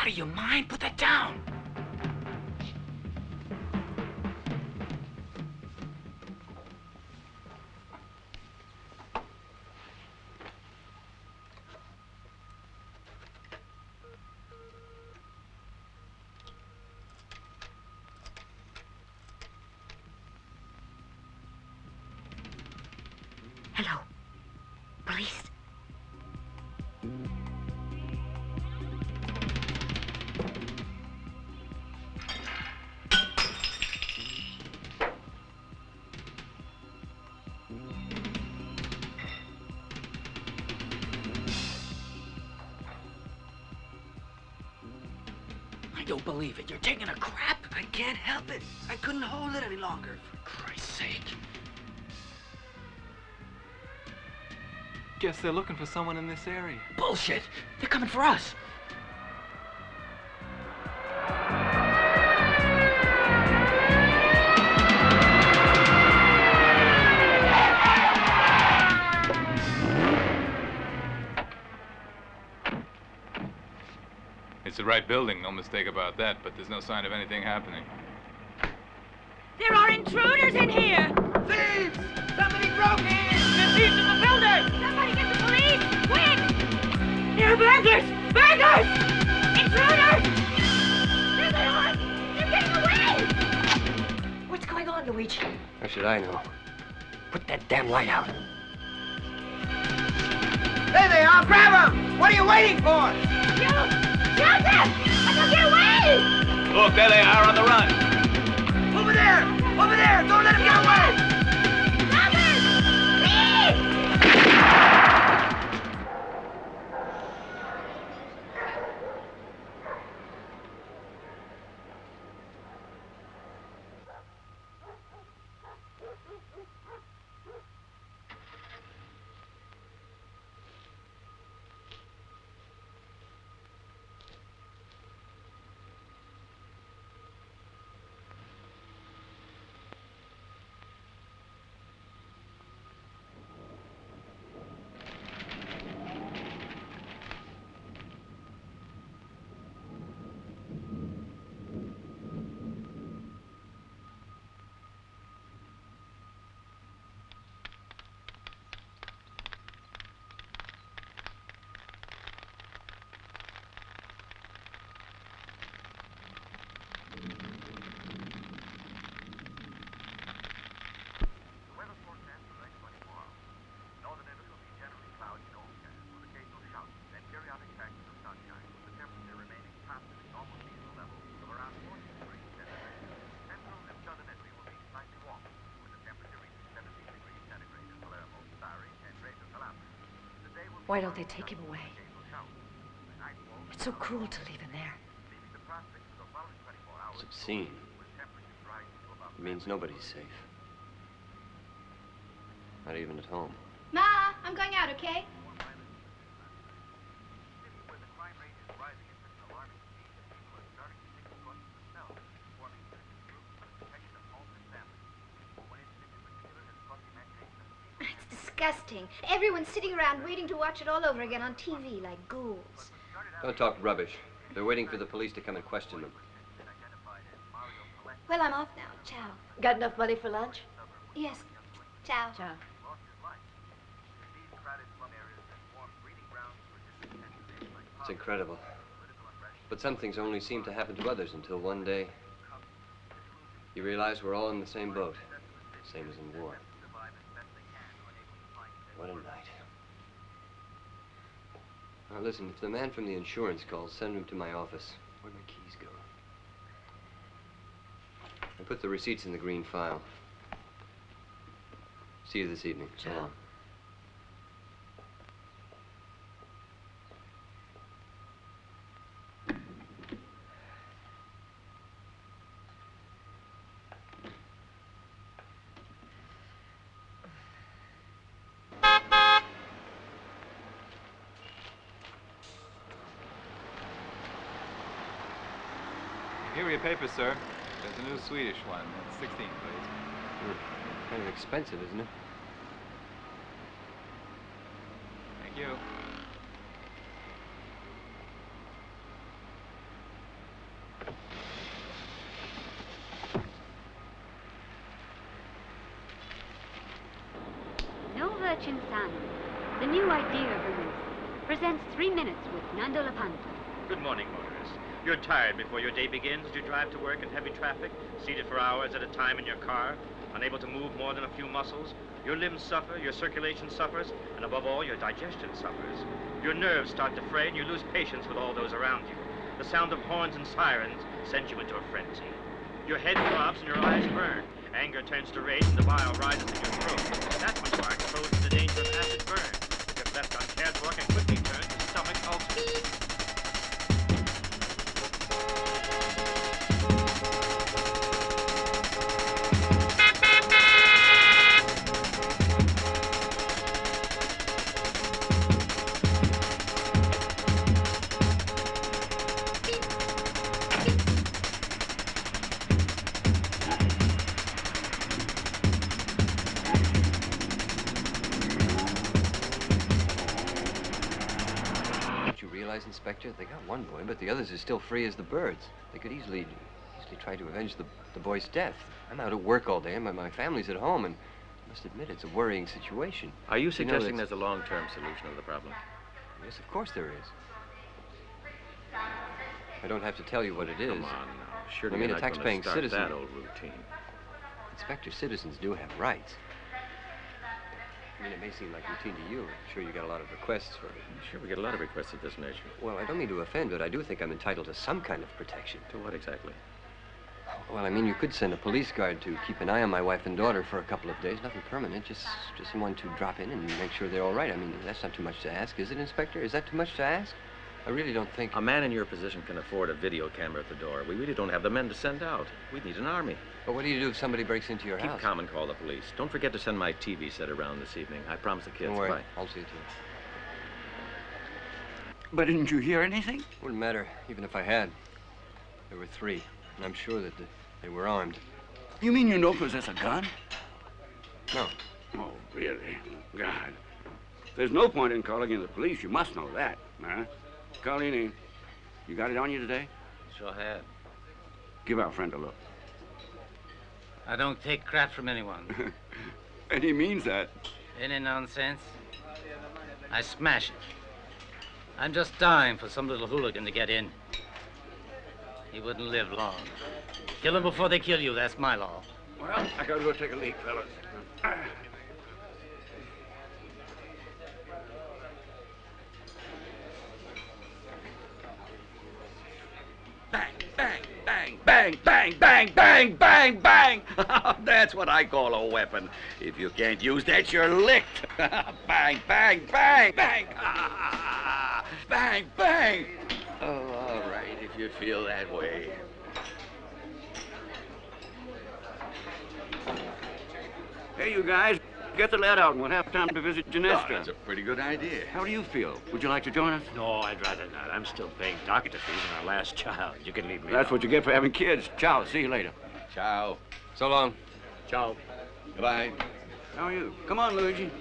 of your mind? Put that down. Hello. Police. I don't believe it. You're taking a crap? I can't help it. I couldn't hold it any longer. For Christ's sake. Guess they're looking for someone in this area. Bullshit. They're coming for us. It's the right building, no mistake about that, but there's no sign of anything happening. There are intruders in here! Thieves! Somebody broke in! There's thieves in the building! Somebody get the police! Quick! There are burglars! Burglars! Intruders! There they are! They're getting away! What's going on, Luigi? How should I know? Put that damn light out. There they are! Grab them! What are you waiting for? Shoot them! Let them get away! Look, there they are on the run. Over there! Over there! Don't let them get away! Brothers! Please! Why don't they take him away? It's so cruel to leave him there. It's obscene. It means nobody's safe. Not even at home. Ma, I'm going out, okay? It's disgusting. Everyone's sitting around waiting to watch it all over again on TV like ghouls. Don't talk rubbish. They're waiting for the police to come and question them. Well, I'm off now. Ciao. Got enough money for lunch? Yes. Ciao. Ciao. It's incredible. But some things only seem to happen to others until one day you realize we're all in the same boat. Same as in war. What a night. Now listen, if the man from the insurance calls, send him to my office. Where'd my keys go? I put the receipts in the green file. See you this evening. So long. Here are your papers, sir. There's a new Swedish one. It's 16, please. Kind of expensive, isn't it? Thank you. No Virgin Sun, the new idea of a roof, presents 3 Minutes with Nando Lapanto. Good morning, motorists. You're tired before your day begins as you drive to work in heavy traffic, seated for hours at a time in your car. Unable to move more than a few muscles, your limbs suffer, your circulation suffers, and above all, your digestion suffers. Your nerves start to fray and you lose patience with all those around you. The sound of horns and sirens sends you into a frenzy. Your head throbs and your eyes burn. Anger turns to rage and the bile rises in your throat. That's when you are exposed to the danger of acid burn, which if left uncared for can quickly turn to stomach ulcers. Inspector, they got one boy, but the others are still free as the birds. They could easily try to avenge the boy's death. I'm out at work all day, and my family's at home, and I must admit it's a worrying situation. Are you suggesting there's a long-term solution of the problem? Yes, of course there is. I don't have to tell you what it is. Come on now. Surely I mean, you're a not gonna tax-paying start citizen. that old routine. Inspector, citizens do have rights. I mean, it may seem like routine to you. I'm sure you got a lot of requests for it. Sure, we get a lot of requests of this nature. Well, I don't mean to offend, but I do think I'm entitled to some kind of protection. To what exactly? Well, I mean, you could send a police guard to keep an eye on my wife and daughter for a couple of days. Nothing permanent, just someone to drop in and make sure they're all right. I mean, that's not too much to ask, is it, Inspector? Is that too much to ask? I really don't think... A man in your position can afford a video camera at the door. We really don't have the men to send out. We need an army. But what do you do if somebody breaks into your house? Keep calm and call the police. Don't forget to send my TV set around this evening. I promise the kids. Don't worry. Bye. I'll see to it. But didn't you hear anything? Wouldn't matter, even if I had. There were three, and I'm sure that they were armed. You mean you don't possess a gun? No. Oh, really? God. There's no point in calling in the police. You must know that, huh? Carlini, you got it on you today? Sure had. Give our friend a look. I don't take crap from anyone. And he means that. Any nonsense? I smash it. I'm just dying for some little hooligan to get in. He wouldn't live long. Kill him before they kill you, that's my law. Well, I gotta go take a leak, fellas. Bang, bang, bang, bang, bang, bang, bang, bang, bang. That's what I call a weapon. If you can't use that, you're licked. Bang, bang, bang, bang. Bang, bang. Oh, all right, if you feel that way. Hey, you guys, get the lad out and we'll have time to visit Genestra. Oh, that's a pretty good idea. How do you feel? Would you like to join us? No, I'd rather not. I'm still paying doctor fees on our last child. You can leave me That's alone. what you get for having kids. Ciao, see you later. Ciao. So long. Ciao. Goodbye. How are you? Come on, Luigi.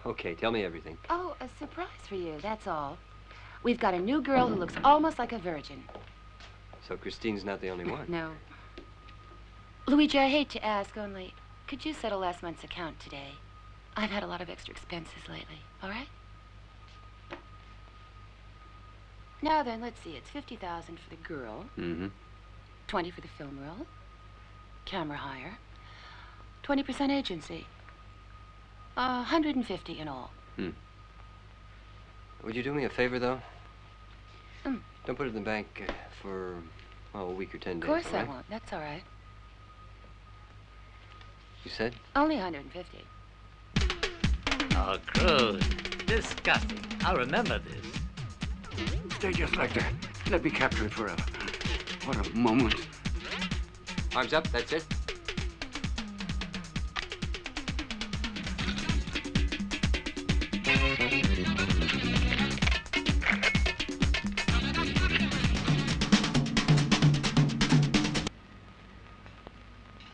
Okay, tell me everything. Oh, a surprise for you, that's all. We've got a new girl who looks almost like a virgin. So Christine's not the only one? No. Luigi, I hate to ask, only could you settle last month's account today? I've had a lot of extra expenses lately, all right? Now then, let's see, it's $50,000 for the girl. Mm-hmm. 20 for the film roll. Camera hire. 20% agency. 150 in all. Would you do me a favor, though? Mm. Don't put it in the bank for, a week or 10 days, Of course all right? I won't. That's all right. You said? Only 150. Oh, Cruz. Disgusting. I'll remember this. Stay just like that. Let me capture it forever. What a moment. Arms up, that's it.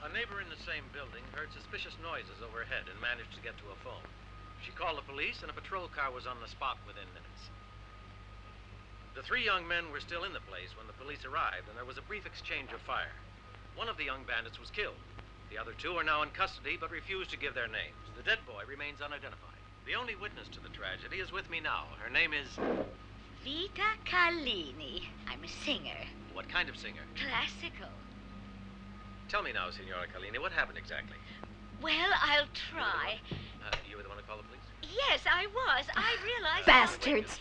A neighbor in the same building heard suspicious noises overhead and managed to get to a phone. She called the police, and a patrol car was on the spot within minutes. The three young men were still in the place when the police arrived, and there was a brief exchange of fire. One of the young bandits was killed. The other two are now in custody, but refuse to give their names. The dead boy remains unidentified. The only witness to the tragedy is with me now. Her name is... Vita Carlini. I'm a singer. What kind of singer? Classical. Tell me now, Signora Carlini, what happened exactly? Well, I'll try. You were the one who called the police? Yes, I was. I realized... Bastards!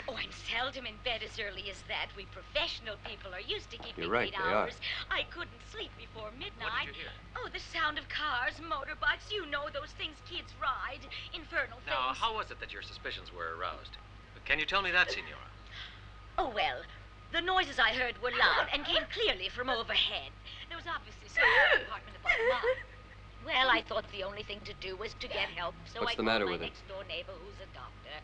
Oh, I'm seldom in bed as early as that. We professional people are used to keeping You're right, 8 they hours. I couldn't sleep before midnight. What did you hear? Oh, the sound of cars, motorbikes, you know those things kids ride. Infernal Now, things. how was it that your suspicions were aroused? Can you tell me that, Signora? Oh, well, the noises I heard were loud and came clearly from overhead. There was obviously someone in the apartment above mine. Well, I thought the only thing to do was to get help, so What's I the called matter my with it? next-door neighbor, who's a doctor.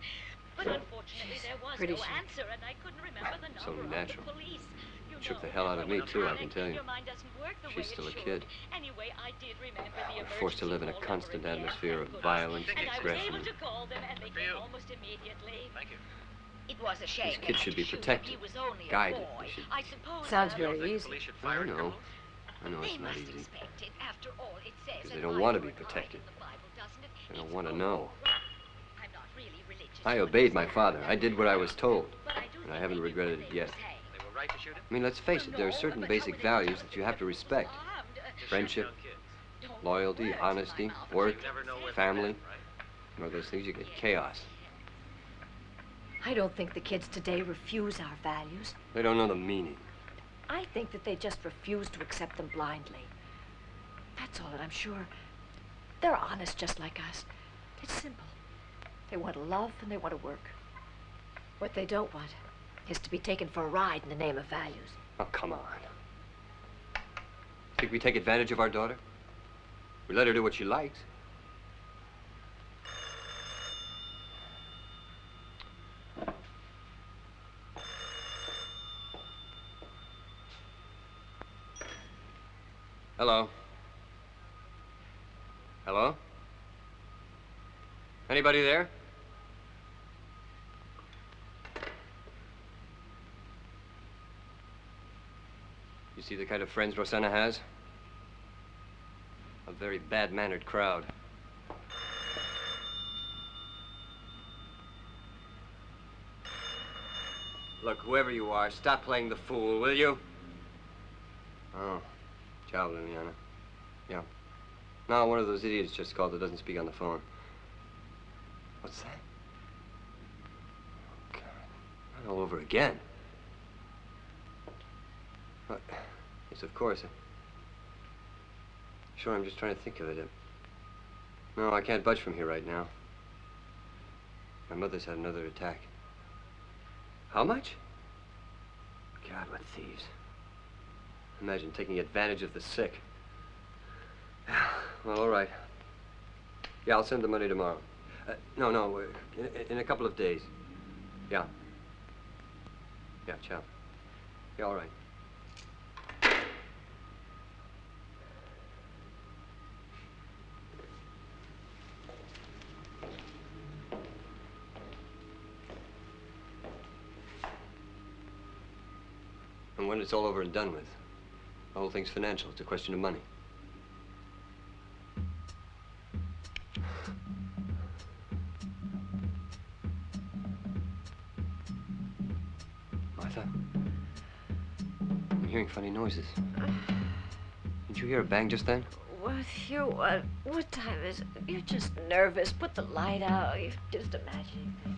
But unfortunately, there was pretty no sure. answer, and I couldn't remember the It's number only of natural. the police. You Shook know, the hell out of me, when too, I panic, can tell you. Your mind doesn't work the She's way still it a should. kid. Anyway, I did remember the We're forced to live in a emergency constant call number atmosphere of again, violence and and I was able aggression. to call them, and they came almost immediately. Thank you. It was a shame. These kids should be protected, He was only guided. a boy. They should- I suppose. Sounds You don't very think the easy. police should I fire know. criminals? I know They it's not must easy. expect it. After all, it says Because they an don't eye want to for be an eye protected. in the Bible, doesn't it? They don't It's want to all know. right. I'm not really religious. I you obeyed my understand. father. I did what I was told. But I do And I think haven't they knew regretted what it they yet. were saying. They were right to shoot him? I mean, let's face it, there are certain basic values that you have to respect. Friendship, loyalty, honesty, work, family. You know, those things, you get chaos. I don't think the kids today refuse our values. They don't know the meaning. I think that they just refuse to accept them blindly. That's all that I'm sure. They're honest just like us. It's simple. They want to love and they want to work. What they don't want is to be taken for a ride in the name of values. Oh, come on. Think we take advantage of our daughter? We let her do what she likes. Hello? Hello? Anybody there? You see the kind of friends Rosanna has? A very bad-mannered crowd. Look, whoever you are, stop playing the fool, will you? Oh. Ciao, Liliana. Yeah. No, one of those idiots just called that doesn't speak on the phone. What's that? Oh, God. Not all over again. What? Yes, of course. Sure, I'm just trying to think of it. No, I can't budge from here right now. My mother's had another attack. How much? God, what thieves. Imagine taking advantage of the sick. Well, all right. Yeah, I'll send the money tomorrow. No, in a couple of days. Yeah. Yeah, ciao. Yeah, all right. And when it's all over and done with, the whole thing's financial. It's a question of money. Martha, I'm hearing funny noises. Didn't you hear a bang just then? What time is it? You're just nervous. Put the light out. You're just imagining things.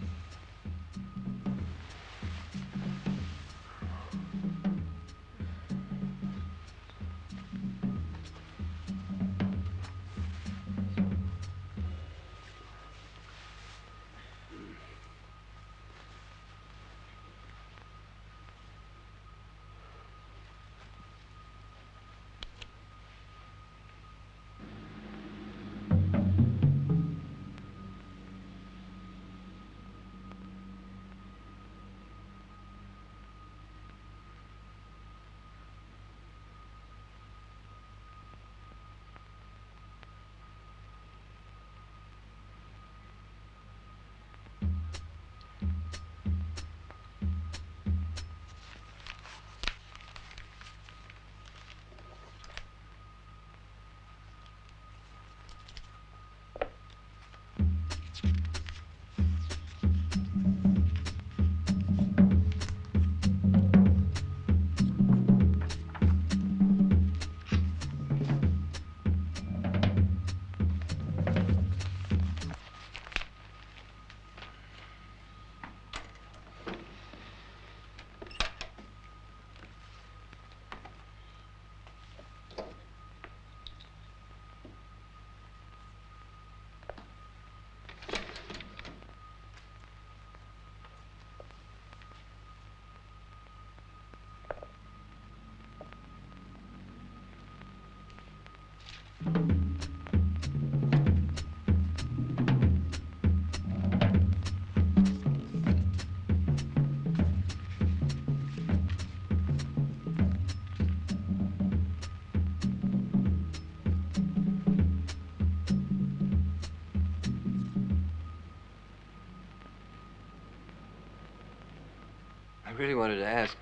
I really wanted to ask,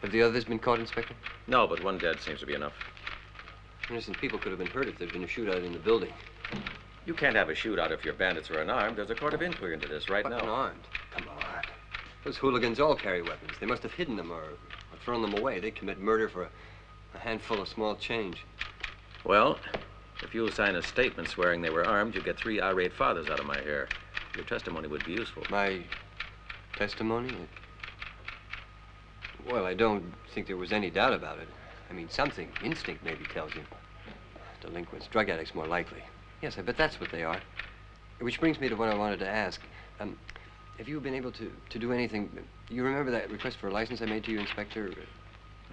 have the others been caught, Inspector? No, but one dead seems to be enough. Innocent people could have been hurt if there'd been a shootout in the building. You can't have a shootout if your bandits are unarmed. There's a court of inquiry into this right now. Unarmed? Come on. Those hooligans all carry weapons. They must have hidden them or thrown them away. They'd commit murder for a handful of small change. Well, if you'll sign a statement swearing they were armed, you'll get 3 irate fathers out of my hair. Your testimony would be useful. My testimony? Well, I don't think there was any doubt about it. I mean, something, instinct maybe tells you. Delinquents, drug addicts more likely. Yes, I bet that's what they are. Which brings me to what I wanted to ask. Have you been able to do anything? You remember that request for a license I made to you, Inspector?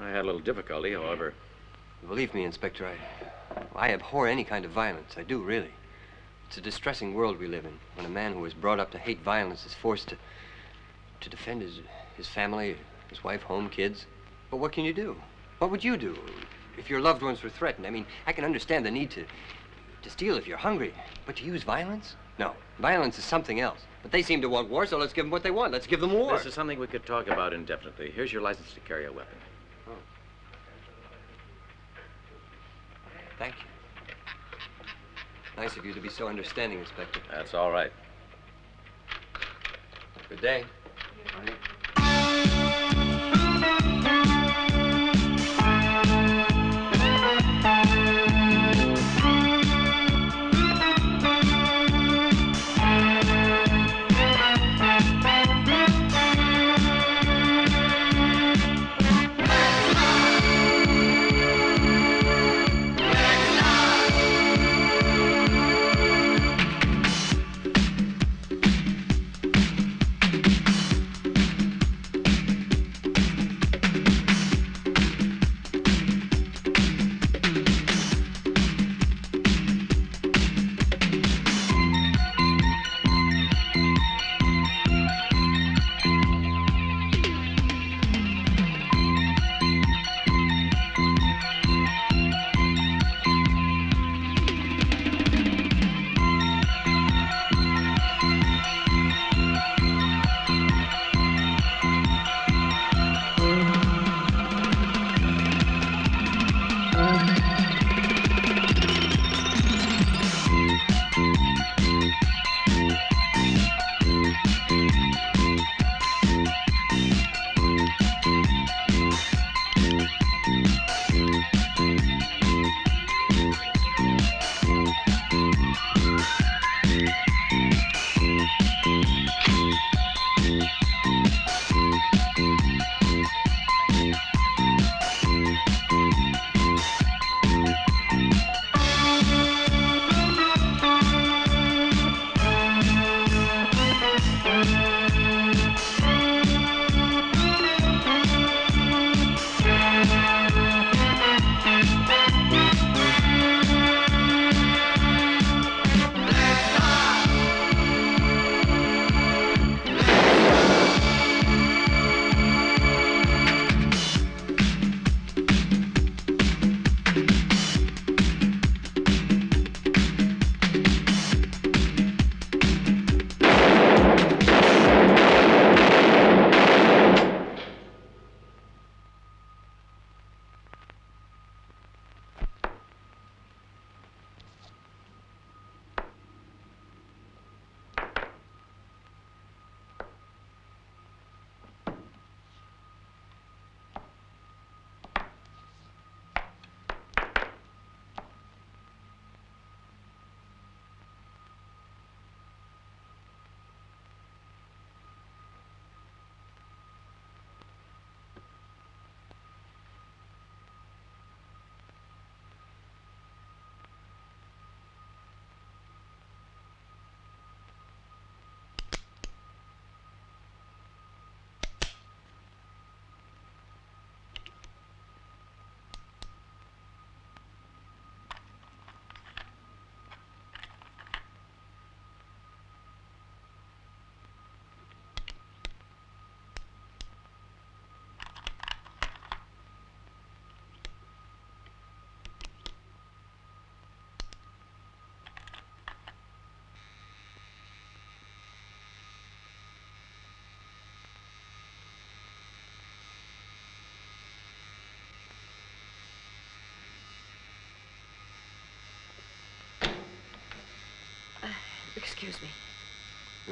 I had a little difficulty, however. Believe me, Inspector, I abhor any kind of violence. I do, really. It's a distressing world we live in, when a man who is brought up to hate violence is forced to defend his family, his wife, home, kids. But what can you do? What would you do if your loved ones were threatened? I mean, I can understand the need to steal if you're hungry, but to use violence? No, violence is something else. But they seem to want war, so let's give them what they want. Let's give them war. This is something we could talk about indefinitely. Here's your license to carry a weapon. Oh. Thank you. Nice of you to be so understanding, Inspector. That's all right. Good day.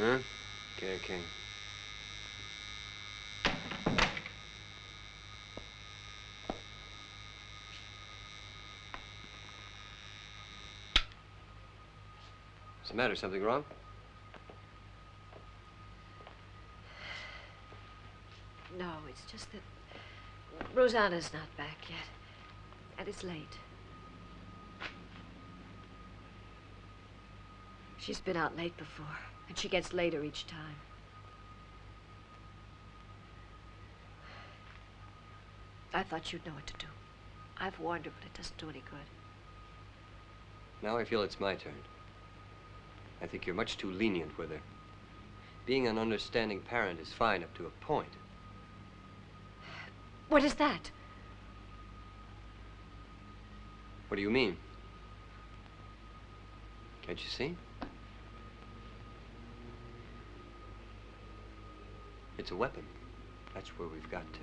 Huh? Okay. What's the matter? Something wrong? No, it's just that Rosanna's not back yet. And it's late. She's been out late before, and she gets later each time. I thought you'd know what to do. I've warned her, but it doesn't do any good. Now I feel it's my turn. I think you're much too lenient with her. Being an understanding parent is fine up to a point. What is that? What do you mean? Can't you see? It's a weapon. That's where we've got to.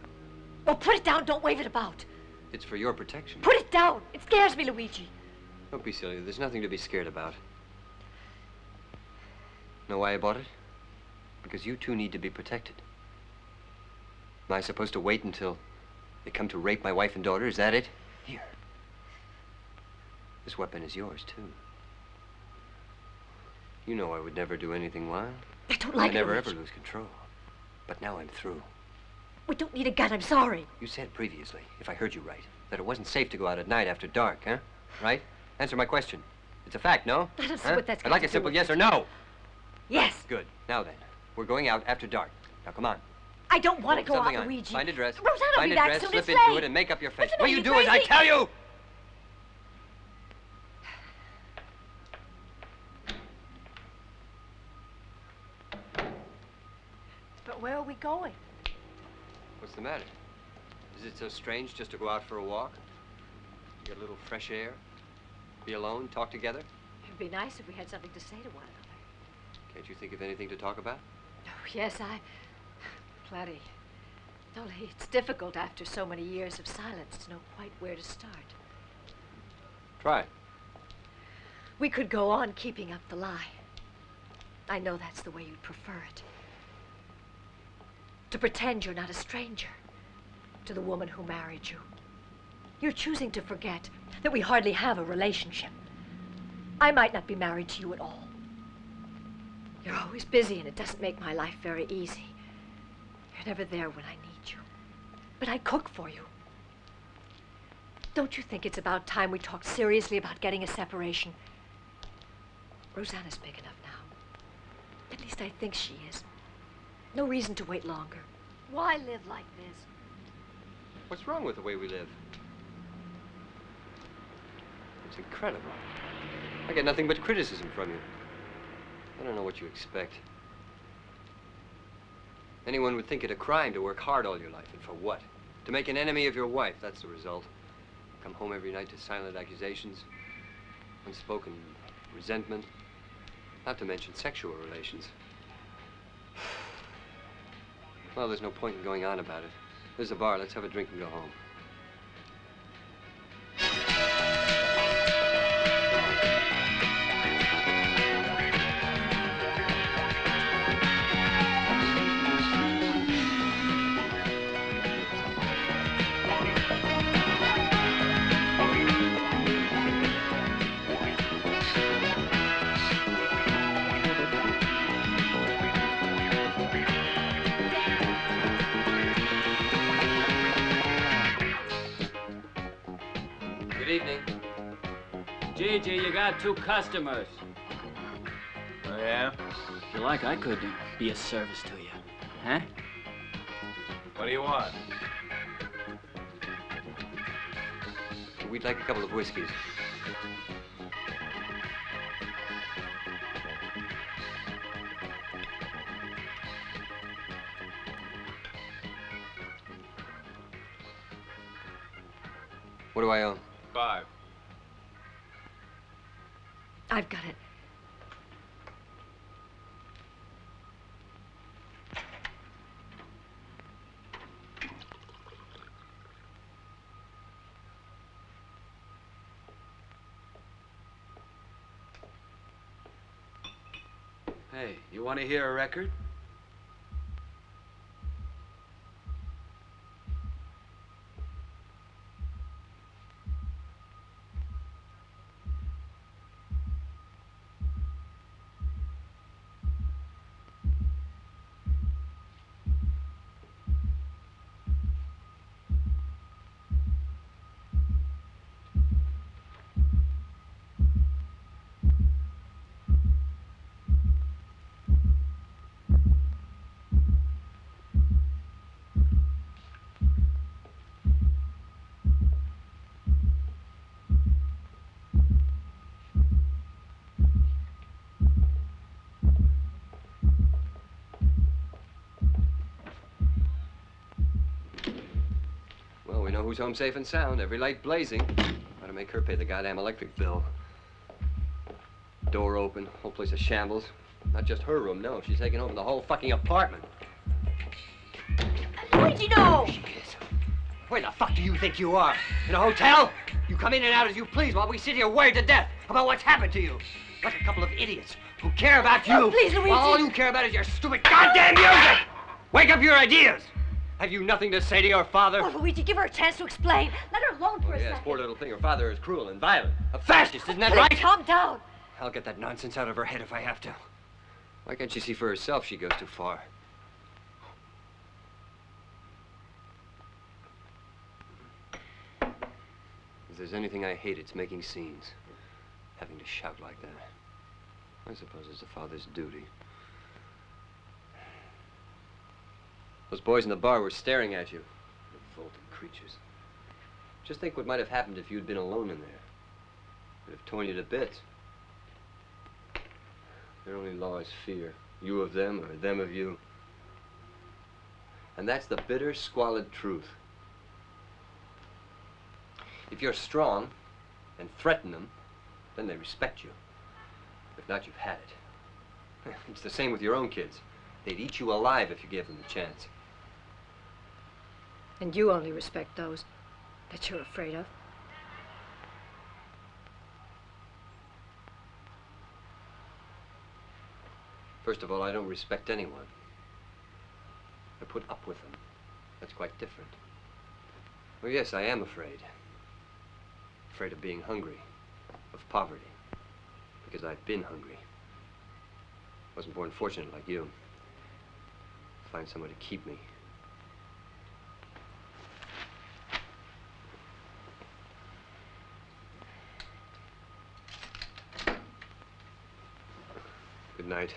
Well, put it down. Don't wave it about. It's for your protection. Put it down. It scares me, Luigi. Don't be silly. There's nothing to be scared about. Know why I bought it? Because you two need to be protected. Am I supposed to wait until they come to rape my wife and daughter? Is that it? Here. This weapon is yours, too. You know I would never do anything wild. I don't like it, I never Luigi. ever lose control. But now I'm through. We don't need a gun. I'm sorry. You said previously, if I heard you right, that it wasn't safe to go out at night after dark, huh? Right? Answer my question. It's a fact, no? I don't see what that's I'd like got a to do simple with yes it. or no. Yes. Good. Now then, we're going out after dark. Now come on. I don't want to Put go out, something on. Luigi. Find a dress. Rosanna will Find be a back dress, soon. slip It's into late. it, and make up your face. What's the What matter? you You do as I crazy? tell you! But where are we going? What's the matter? Is it so strange just to go out for a walk? Get a little fresh air? Be alone? Talk together? It'd be nice if we had something to say to one another. Can't you think of anything to talk about? Oh, yes, plenty. Only it's difficult after so many years of silence to know quite where to start. Try. We could go on keeping up the lie. I know that's the way you'd prefer it. To pretend you're not a stranger to the woman who married you. You're choosing to forget that we hardly have a relationship. I might not be married to you at all. You're always busy, and it doesn't make my life very easy. You're never there when I need you. But I cook for you. Don't you think it's about time we talked seriously about getting a separation? Rosanna's big enough now. At least I think she is. No reason to wait longer. Why live like this? What's wrong with the way we live? It's incredible. I get nothing but criticism from you. I don't know what you expect. Anyone would think it a crime to work hard all your life, and for what? To make an enemy of your wife, that's the result. Come home every night to silent accusations, unspoken resentment, not to mention sexual relations. Well, there's no point in going on about it. There's a bar. Let's have a drink and go home. Good evening. Gigi, you got 2 customers. Oh, yeah? If you like, I could be of service to you. Huh? What do you want? We'd like a couple of whiskeys. What do I owe? 5. I've got it. Hey, you want to hear a record? Well, we know who's home safe and sound. Every light blazing. Ought to make her pay the goddamn electric bill. Door open, whole place a shambles. Not just her room, no. She's taking over the whole fucking apartment. Luigi, no! Where the fuck do you think you are? In a hotel? You come in and out as you please while we sit here worried to death about what's happened to you. Like a couple of idiots who care about you. Oh, please, Luigi. While all you care about is your stupid goddamn music! Wake up your ideas! Have you nothing to say to your father? Oh, Luigi, give her a chance to explain. Let her alone for a Yes, second. poor little thing. Her father is cruel and violent. A fascist, isn't that Please, right? calm down. I'll get that nonsense out of her head if I have to. Why can't she see for herself she goes too far? If there's anything I hate, it's making scenes. Having to shout like that. I suppose it's a father's duty. Those boys in the bar were staring at you. Revolting creatures. Just think what might have happened if you'd been alone in there. It would have torn you to bits. Their only law is fear. You of them, or them of you. And that's the bitter, squalid truth. If you're strong and threaten them, then they respect you. If not, you've had it. It's the same with your own kids. They'd eat you alive if you gave them the chance. And you only respect those that you're afraid of. First of all, I don't respect anyone. I put up with them. That's quite different. Well, yes, I am afraid. Afraid of being hungry, of poverty, because I've been hungry. Wasn't born fortunate like you. Find someone to keep me. Good night.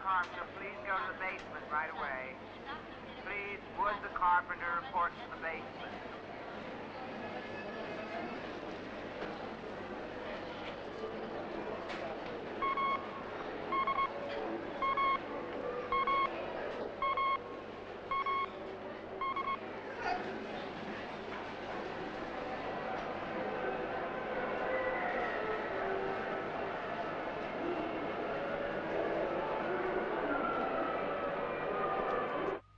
Carpenter, please go to the basement right away. Please, Wood the carpenter reports to the basement.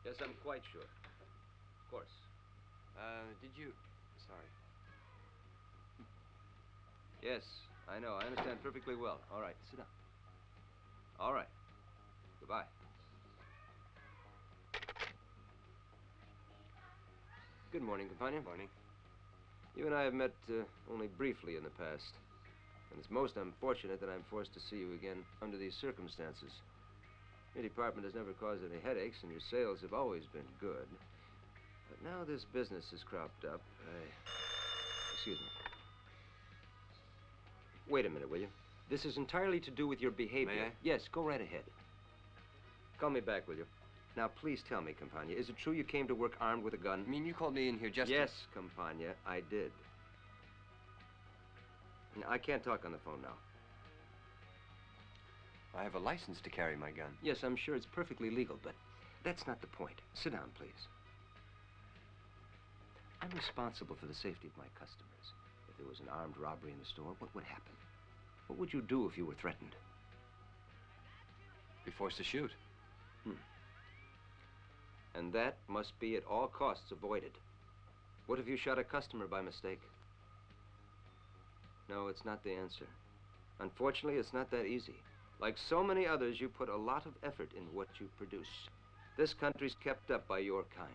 Yes, I'm quite sure. Of course. Did you... Sorry. Yes, I know. I understand perfectly well. All right, sit down. All right. Goodbye. Good morning, companion. Morning. You and I have met only briefly in the past. And it's most unfortunate that I'm forced to see you again under these circumstances. Your department has never caused any headaches, and your sales have always been good. But now this business has cropped up. Excuse me. Wait a minute, will you? This is entirely to do with your behavior. May I? Yes, go right ahead. Call me back, will you? Now, please tell me, Campagna, is it true you came to work armed with a gun? I mean, you called me in here just Yes, Campagna, I did. Now, I can't talk on the phone now. I have a license to carry my gun. Yes, I'm sure it's perfectly legal, but that's not the point. Sit down, please. I'm responsible for the safety of my customers. If there was an armed robbery in the store, what would happen? What would you do if you were threatened? Be forced to shoot. And that must be at all costs avoided. What if you shot a customer by mistake? No, it's not the answer. Unfortunately, it's not that easy. Like so many others, you put a lot of effort in what you produce. This country's kept up by your kind.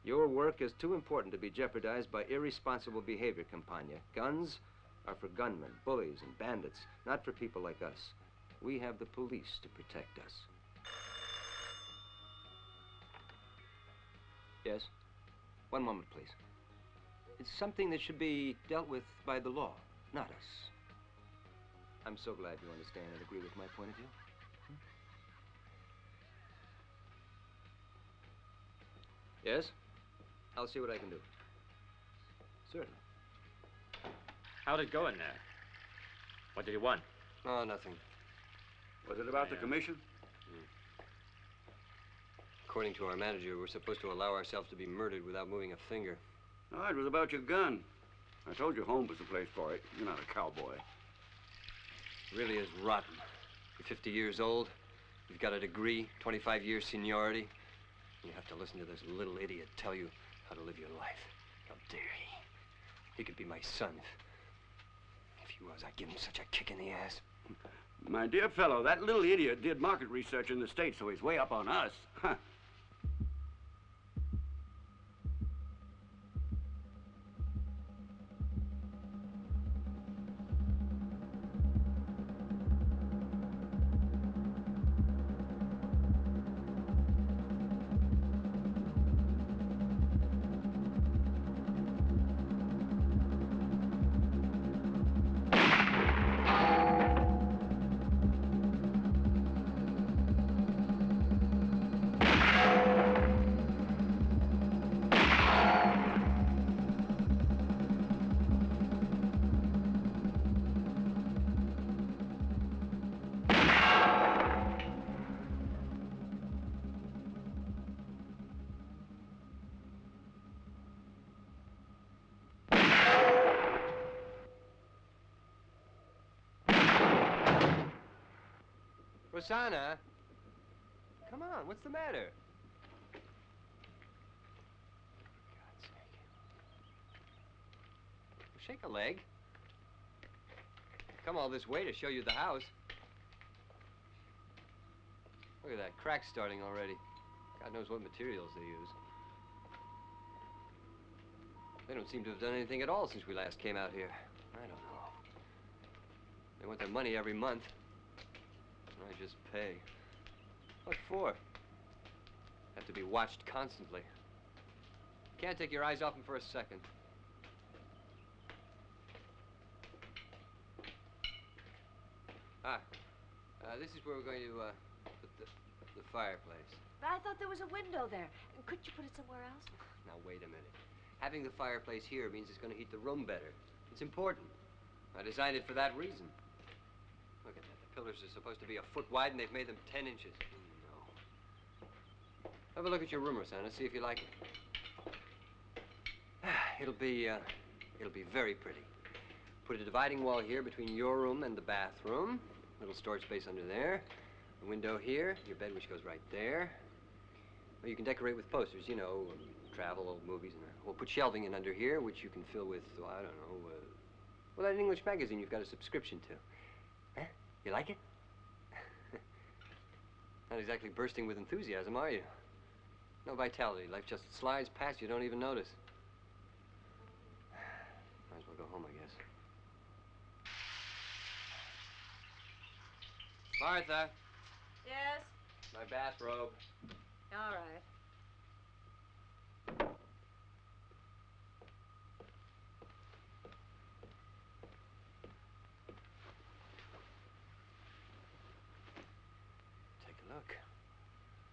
Your work is too important to be jeopardized by irresponsible behavior, Campagna. Guns are for gunmen, bullies, and bandits, not for people like us. We have the police to protect us. Yes? One moment, please. It's something that should be dealt with by the law, not us. I'm so glad you understand and agree with my point of view. Yes? I'll see what I can do. Certainly. How'd it go in there? What did you want? Oh, nothing. Was it about the commission? According to our manager, we're supposed to allow ourselves to be murdered without moving a finger. No, it was about your gun. I told you home was the place for it. You're not a cowboy. It really is rotten. You're 50 years old. You've got a degree, 25 years seniority. You have to listen to this little idiot tell you how to live your life. How dare he? He could be my son. If he was, I'd give him such a kick in the ass. My dear fellow, that little idiot did market research in the States, so he's way up on us. Huh. Rosanna? Come on, what's the matter? For God's sake. Well, shake a leg. Come all this way to show you the house. Look at that, crack starting already. God knows what materials they use. They don't seem to have done anything at all since we last came out here. I don't know. They want their money every month. I just pay. What for? Have to be watched constantly. Can't take your eyes off them for a second. This is where we're going to put the fireplace. But I thought there was a window there. Couldn't you put it somewhere else? Now, wait a minute. Having the fireplace here means it's going to heat the room better. It's important. I designed it for that reason. Look at that. The pillars are supposed to be a foot wide, and they've made them 10 inches. No. Have a look at your room, Rosanna. See if you like it. It'll be very pretty. Put a dividing wall here between your room and the bathroom. Little storage space under there. A window here. Your bed, which goes right there. Well, you can decorate with posters, you know, travel, old movies, and we'll put shelving in under here, which you can fill with, oh, I don't know, well, that English magazine you've got a subscription to. Huh? You like it? Not exactly bursting with enthusiasm, are you? No vitality. Life just slides past you, don't even notice. Might as well go home, I guess. Martha. Yes? My bathrobe. All right. Take a look.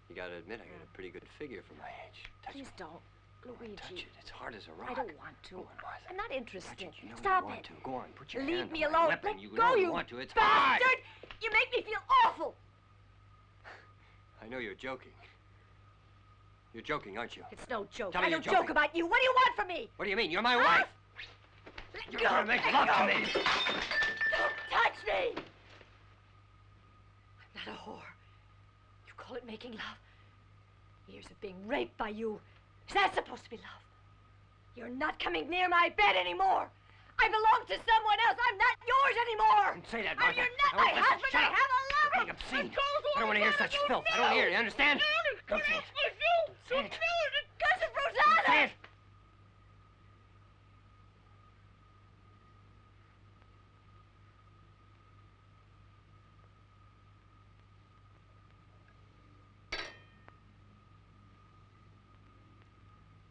You gotta admit, I got a pretty good figure for my age. Please don't. Luigi. Touch it. It's hard as a rock. I don't want to. Go on, Martha. I'm not interested. Touch it. You know Stop you want it. to. Go on. Put your Leave hand me on my alone. weapon. Let You go, know you you want to. It's hard. bastard! You make me feel awful. I know you're joking. You're joking, aren't you? It's no joke. Tell me I you're don't joke joking. about you. What do you want from me? What do you mean? You're my wife. Let You're go. gonna make Let love go. to me. Don't touch me. I'm not a whore. You call it making love? Years of being raped by you. Is that supposed to be love? You're not coming near my bed anymore. I belong to someone else. I'm not yours anymore. Don't say that, Martha. You're not I my won't listen. husband. Shut I up. have a lover. You're being obscene. I don't want to hear such filth. I don't want to hear it. You understand? Don't say it. Don't say it. Because of Rosanna. Say it.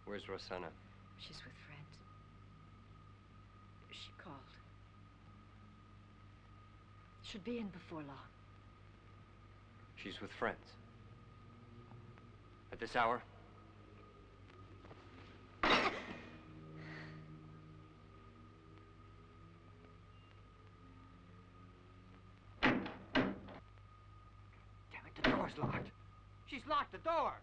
Where's Rosanna? She's with friends. She called. Should be in before long. She's with friends. At this hour? Damn it, the door's locked. She's locked the door.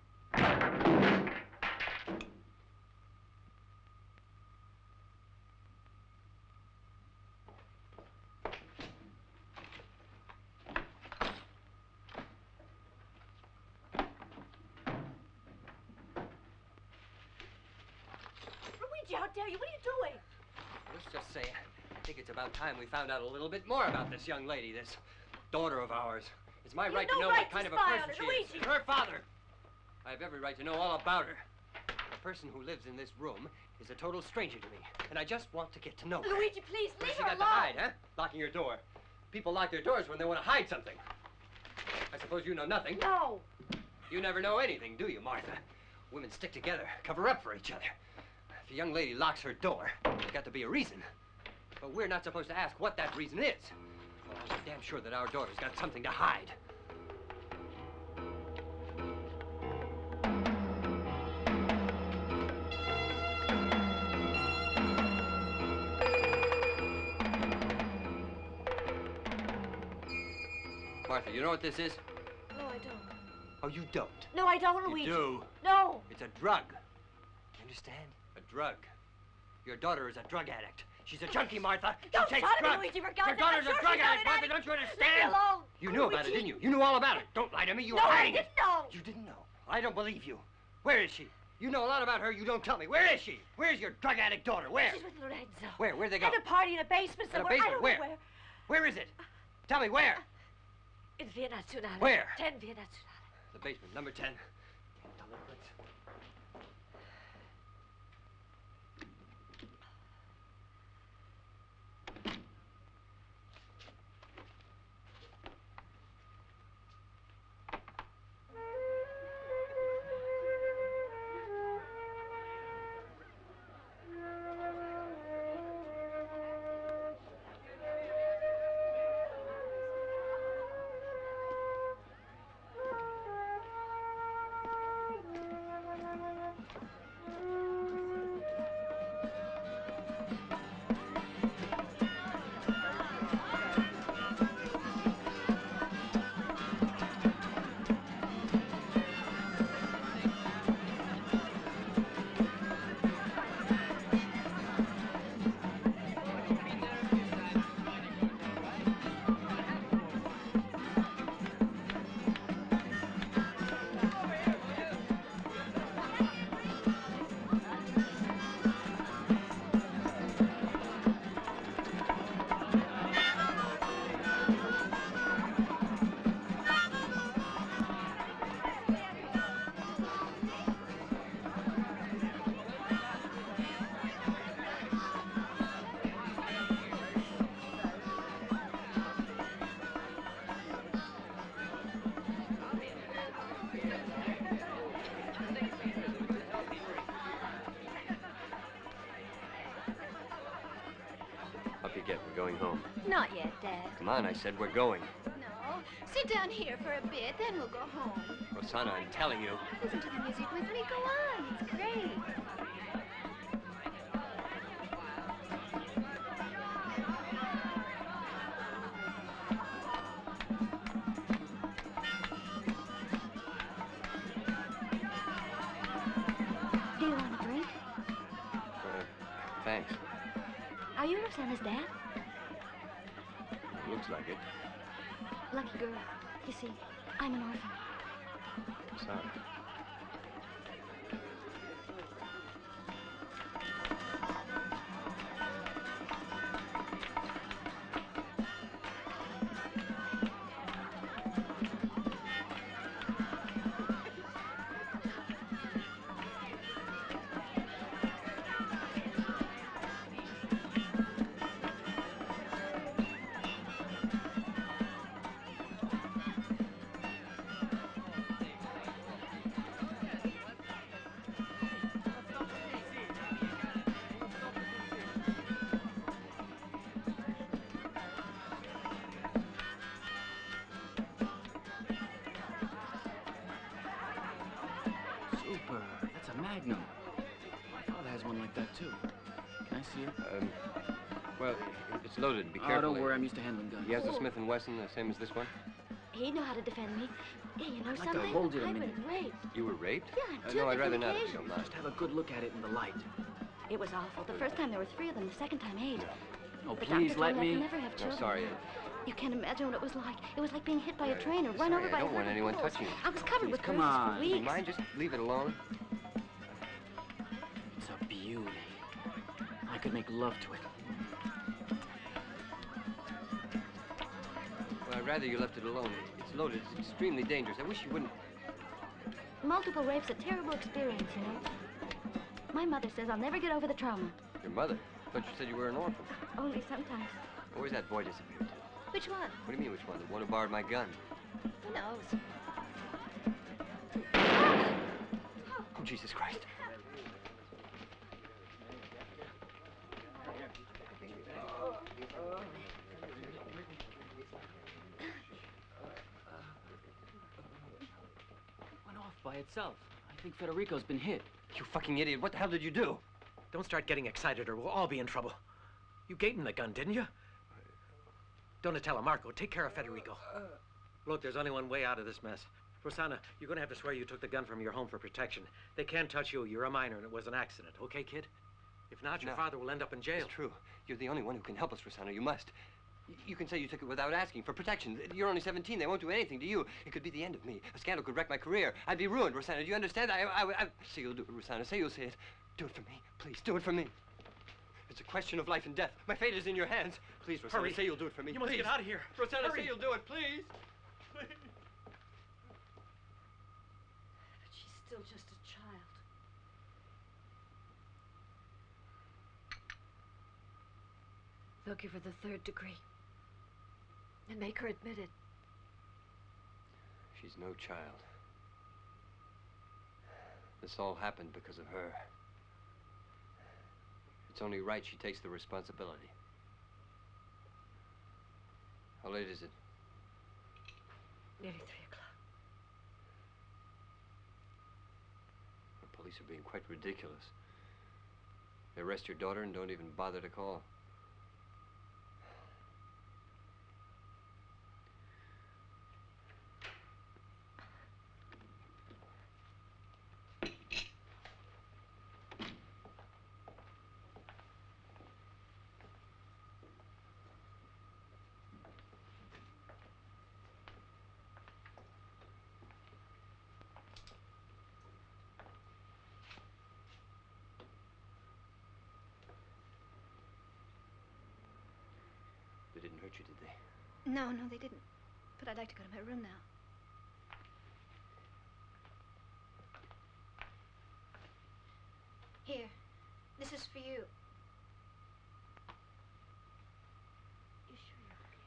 Luigi, how dare you? What are you doing? Let's just say, I think it's about time we found out a little bit more about this young lady, this daughter of ours. It's my right to know what kind of a person she is. Her father. I have every right to know all about her. The person who lives in this room is a total stranger to me, and I just want to get to know her. Luigi, please, What leave has she her got alone. to hide, huh? Locking your door. People lock their doors when they want to hide something. I suppose you know nothing. No. You never know anything, do you, Martha? Women stick together, cover up for each other. If a young lady locks her door, there's got to be a reason. But we're not supposed to ask what that reason is. Well, I'm damn sure that our daughter's got something to hide. Martha, you know what this is? No, I don't. Oh, you don't? No, I don't, Luigi. You do. No. It's a drug. You understand? A drug. Your daughter is a drug addict. She's a junkie, Martha. Don't she takes tell me, drugs. Luigi, for God's Your sake. daughter's I'm a sure drug she's not addict, an Martha. addict. Don't you Leave understand? me alone. You knew about it, didn't you? You knew all about it. Don't lie to me. You were No, I hiding didn't it. know. You didn't know. I don't believe you. Where is she? You know a lot about her. You don't tell me. Where is she? Where's your drug addict daughter? Where? She's with Lorenzo. Where? Where'd they go? At a party in a basement At a somewhere. I basement? don't Where? know where. Where is it? Tell me where. In Via Nazionale. Where? 10 Via Nazionale. The basement, number 10. Deliverance. Not yet, Dad. Come on, I said we're going. No. Sit down here for a bit, then we'll go home. Rosanna, I'm telling you. Listen to the music with me. Go on. It's great. Do you want a drink? Thanks. Are you Rosanna's dad? Looks like it. Lucky girl. You see, I'm an orphan. Sorry. Super. That's a Magnum. My father has one like that, too. Can I see it? Well, it's loaded. Be Oh, careful. don't worry. I'm used to handling guns. He has the Smith & Wesson, the same as this one? He'd know how to defend me. Yeah, you know I'd like something? to hold it a I've minute. been raped. You were raped? Yeah, two No, I'd rather different not, if you occasions. don't mind. Just have a good look at it in the light. It was awful. The first time there were 3 of them. The second time 8. Oh, The please doctor let told me I me. could never have No, children. sorry. You can't imagine what it was like. It was like being hit by a train or run Sorry, over by I a don't want herd of anyone bulls. touching you. I was covered with come bruises on. for Do you weeks. mind? Just leave it alone. It's a beauty. I could make love to it. Well, I'd rather you left it alone. It's loaded. It's extremely dangerous. I wish you wouldn't. Multiple rapes, a terrible experience, you know. My mother says I'll never get over the trauma. Your mother? I thought you said you were an orphan. Only sometimes. Where's that boy disappeared to? Which one? What do you mean, which one? The one who borrowed my gun. Who knows? Oh, Jesus Christ. Went off by itself. I think Federico's been hit. You fucking idiot. What the hell did you do? Don't start getting excited or we'll all be in trouble. You gave him the gun, didn't you? Donatella, Marco, take care of Federico. Look, there's only one way out of this mess. Rosanna, you're going to have to swear you took the gun from your home for protection. They can't touch you. You're a minor and it was an accident. Okay, kid? If not, your No. father will end up in jail. It's true. You're the only one who can help us, Rosanna. You must. You can say you took it without asking for protection. You're only 17. They won't do anything to you. It could be the end of me. A scandal could wreck my career. I'd be ruined, Rosanna. Do you understand? I say you'll do it, Rosanna. Say you'll say it. Do it for me. Please, do it for me. It's a question of life and death. My fate is in your hands. Please, Rosanna, Hurry. say you'll do it for me. You must please. get out of here. Rosanna, Hurry. say you'll do it, please. But she's still just a child. They'll give her the 3rd degree. And make her admit it. She's no child. This all happened because of her. It's only right she takes the responsibility. How late is it? Nearly 3 o'clock. The police are being quite ridiculous. They arrest your daughter and don't even bother to call. They didn't hurt you, did they? No, they didn't. But I'd like to go to my room now. Here. This is for you. You sure you're okay?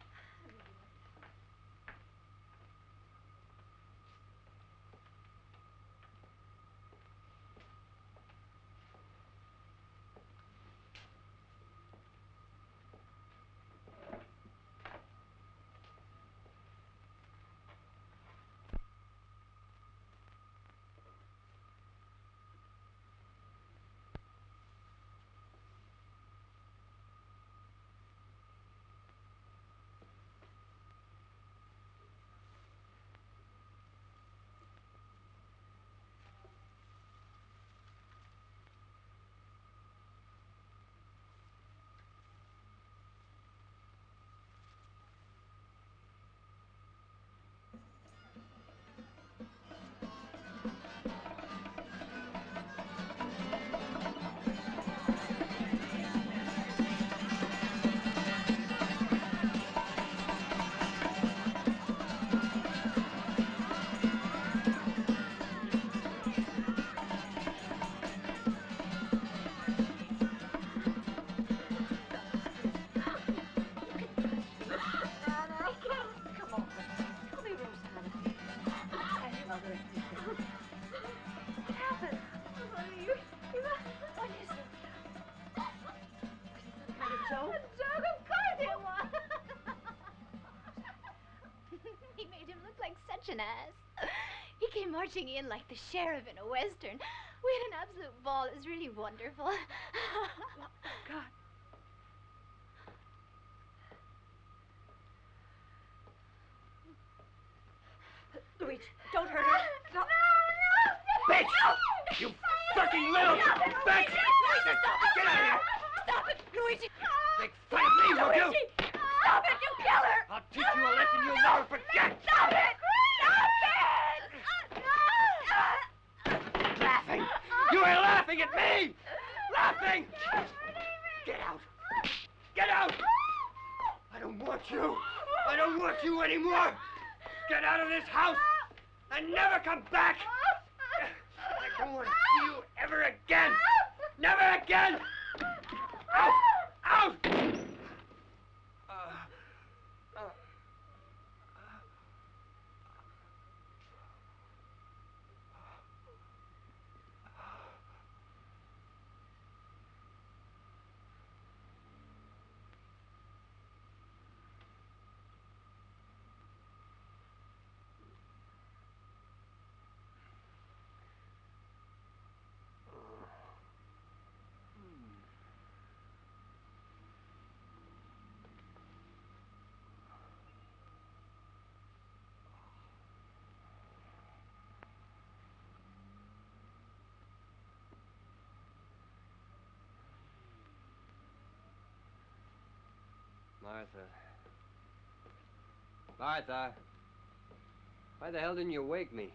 What happened? What is it? Some kind of joke? A joke? Of course it was. He made him look like such an ass. He came marching in like the sheriff in a western. We had an absolute ball. It was really wonderful. Oh, God. Luigi, don't hurt her. No, no! Bitch! You fucking little bitch! Luigi, stop it! Get out of here! Stop it, Luigi! Make fun of me, will you? Luigi! Stop it, you killer! I'll teach you a lesson you'll never forget! Stop it! Stop it! Laughing! You were laughing at me! Laughing! Get out! Get out! I don't want you! I don't want you anymore! Get out of this house and never come back! I don't want to see you ever again! Never again! Out! Out! Martha. Martha. Why the hell didn't you wake me?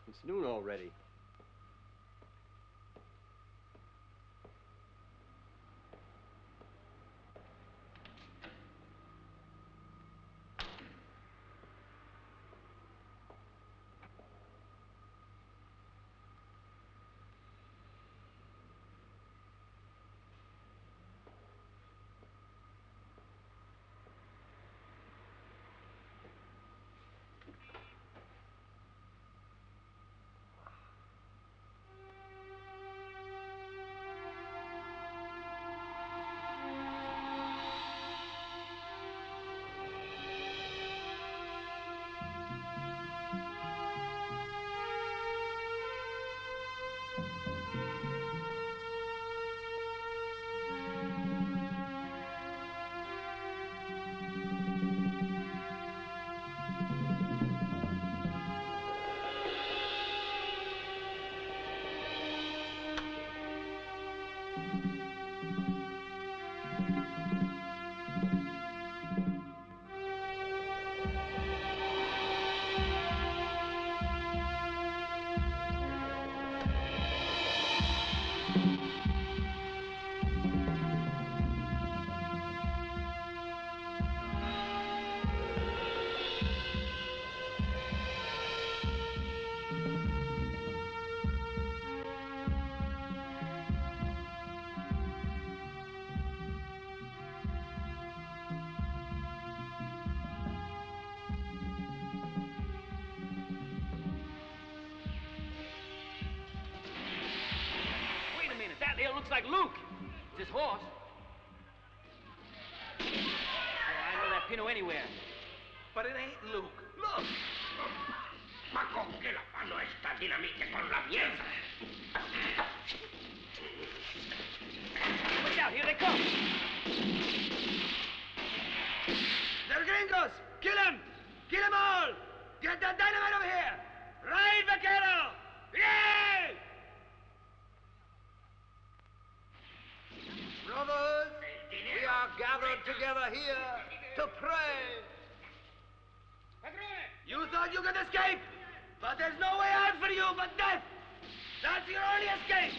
It's noon already. Looks like Luke. It's his horse. Oh, I know that Pino anywhere. But it ain't Luke. Look! Ma con che la fanno sta dinamite con la mierda? Watch out, here they come. They're gringos! Kill them! Kill them all! Get the dynamite over here! Right, vaquero! Yay! Brothers, we are gathered together here to pray. You thought you could escape, but there's no way out for you but death. That's your only escape.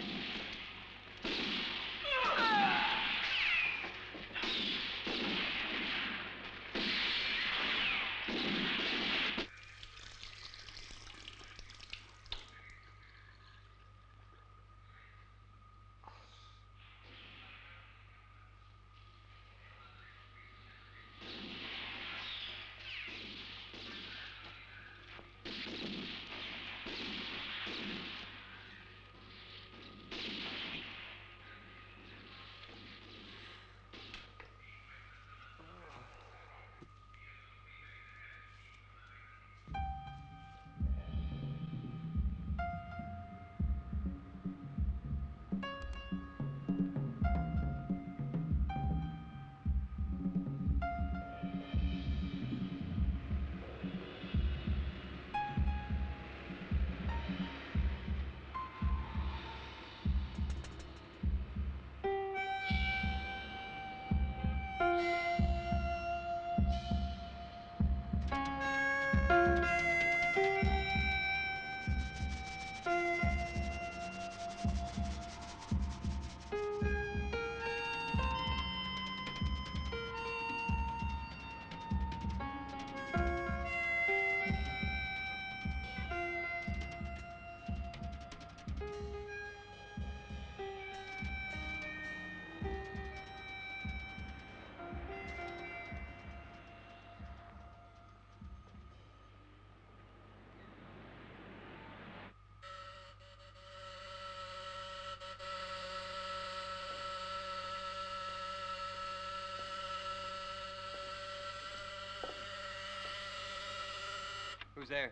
Who's there?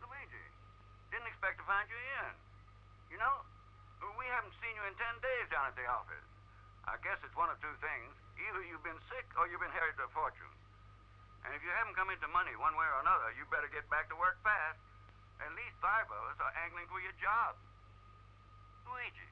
Luigi. Didn't expect to find you in. You know, we haven't seen you in 10 days down at the office. I guess it's one of two things. Either you've been sick or you've inherited a fortune. And if you haven't come into money one way or another, you better get back to work fast. At least 5 of us are angling for your job. Luigi.